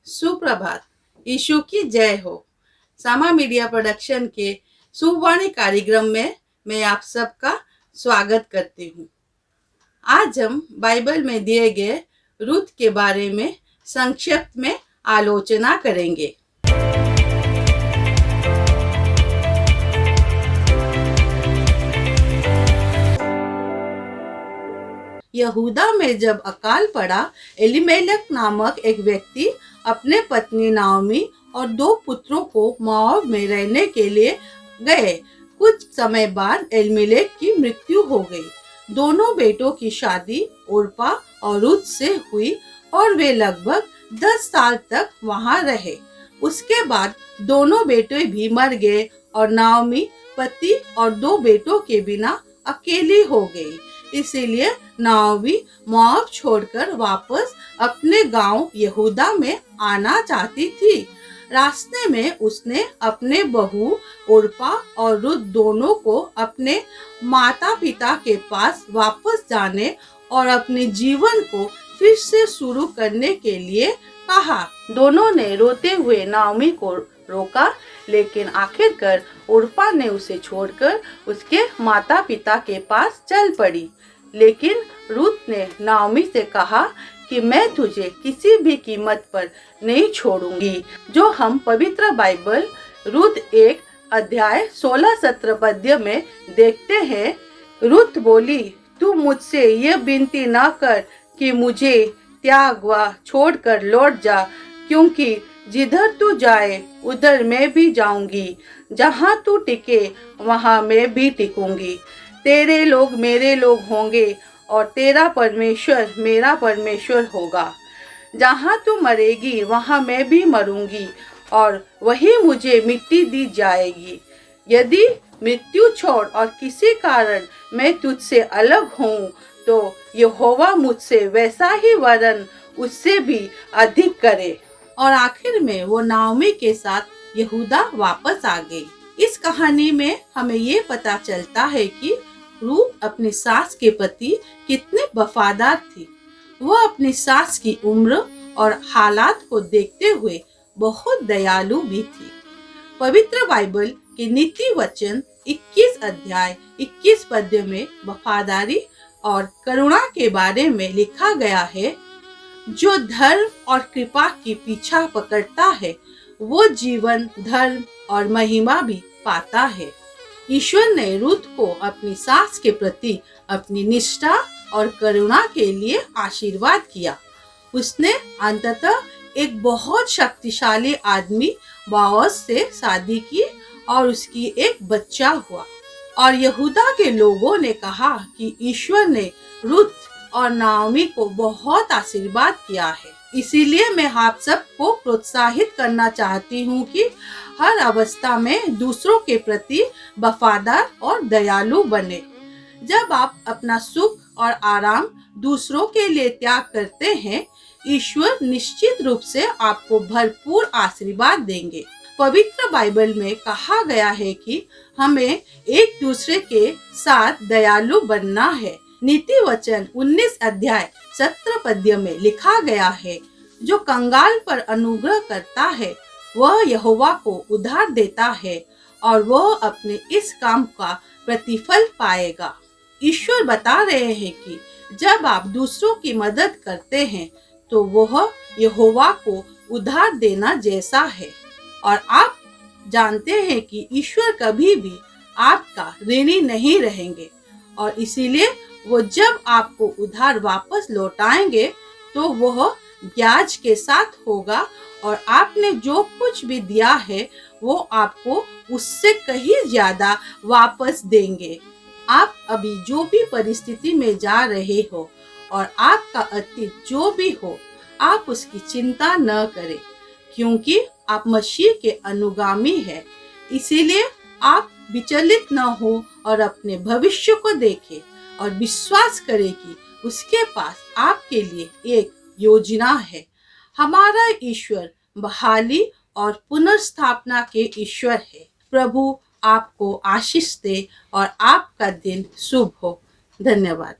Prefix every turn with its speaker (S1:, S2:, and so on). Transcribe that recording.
S1: सुप्रभात। यीशु की जय हो। सामा मीडिया प्रोडक्शन के सुवाणी कार्यक्रम में मैं आप सबका स्वागत करती हूँ। आज हम बाइबल में दिए गए रूत के बारे में संक्षिप्त में आलोचना करेंगे। यहूदा में जब अकाल पड़ा, एलीमेलेक नामक एक व्यक्ति अपने पत्नी नाओमी और 2 पुत्रों को मोआब में रहने के लिए गए। कुछ समय बाद एलीमेलेक की मृत्यु हो गई। दोनों बेटों की शादी ओर्पा और रूत से हुई और वे लगभग 10 साल तक वहां रहे। उसके बाद दोनों बेटे भी मर गए और नाओमी पति और 2 बेटों के बिना अकेली हो गई। इसीलिए नाओमी मोआब छोड़कर वापस अपने गांव यहूदा में आना चाहती थी। रास्ते में उसने अपने बहू ओर्पा और रूत दोनों को अपने माता पिता के पास वापस जाने और अपने जीवन को फिर से शुरू करने के लिए कहा। दोनों ने रोते हुए नाओमी को रोका, लेकिन आखिरकार ओर्पा ने उसे छोड़कर उसके माता पिता के पास चल पड़ी। लेकिन रूत ने नाओमी से कहा कि मैं तुझे किसी भी कीमत पर नहीं छोड़ूंगी। जो हम पवित्र बाइबल रूत 1 अध्याय 16-17 पद्य में देखते हैं। रूत बोली, तू मुझसे यह विनती न कर कि मुझे त्याग व छोड़कर लौट जा, क्योंकि जिधर तू जाए उधर मैं भी जाऊंगी, जहाँ तू टिके वहाँ मैं भी टिकूंगी। तेरे लोग मेरे लोग होंगे और तेरा परमेश्वर मेरा परमेश्वर होगा। जहाँ तू मरेगी वहाँ मैं भी मरूंगी और वही मुझे मिट्टी दी जाएगी। यदि मृत्यु छोड़ और किसी कारण मैं तुझसे अलग हूँ, तो यहोवा मुझसे वैसा ही वरन उससे भी अधिक करे। और आखिर में वो नाओमी के साथ यहूदा वापस आ गई। इस कहानी में हमें ये पता चलता है कि रूत अपनी सास के प्रति कितने वफादार थी। वह अपनी सास की उम्र और हालात को देखते हुए बहुत दयालु भी थी। पवित्र बाइबल के नीति वचन 21 अध्याय 21 पद्य में वफादारी और करुणा के बारे में लिखा गया है। जो धर्म और कृपा की पीछा पकड़ता है, वो जीवन, धर्म और महिमा भी पाता है। ईश्वर ने रूत को अपनी सास के प्रति अपनी निष्ठा और करुणा के लिए आशीर्वाद किया। उसने अंततः एक बहुत शक्तिशाली आदमी बोअज से शादी की और उसकी एक बच्चा हुआ। और यहूदा के लोगों ने कहा कि ईश्वर ने रूत और नाओमी को बहुत आशीर्वाद किया है। इसीलिए मैं आप सबको प्रोत्साहित करना चाहती हूँ कि हर अवस्था में दूसरों के प्रति वफादार और दयालु बने। जब आप अपना सुख और आराम दूसरों के लिए त्याग करते हैं, ईश्वर निश्चित रूप से आपको भरपूर आशीर्वाद देंगे। पवित्र बाइबल में कहा गया है कि हमें एक दूसरे के साथ दयालु बनना है। नीति वचन 19 अध्याय 17 पद्य में लिखा गया है, जो कंगाल पर अनुग्रह करता है वह यहोवा को उधार देता है और वह अपने इस काम का प्रतिफल पाएगा। ईश्वर बता रहे हैं कि जब आप दूसरों की मदद करते हैं तो वह यहोवा को उधार देना जैसा है। और आप जानते हैं कि ईश्वर कभी भी आपका ऋणी नहीं रहेंगे और इसीलिए वो जब आपको उधार वापस लौटाएंगे तो वह ब्याज के साथ होगा और आपने जो कुछ भी दिया है वो आपको उससे कहीं ज्यादा वापस देंगे। आप अभी जो भी परिस्थिति में जा रहे हो और आपका अतीत जो भी हो, आप उसकी चिंता न करें क्योंकि आप मसीह के अनुगामी हैं। इसीलिए आप विचलित न हो और अपने भविष्य को देखें और विश्वास करें कि उसके पास आपके लिए एक योजना है। हमारा ईश्वर बहाली और पुनर्स्थापना के ईश्वर है। प्रभु आपको आशीष दे और आपका दिन शुभ हो। धन्यवाद।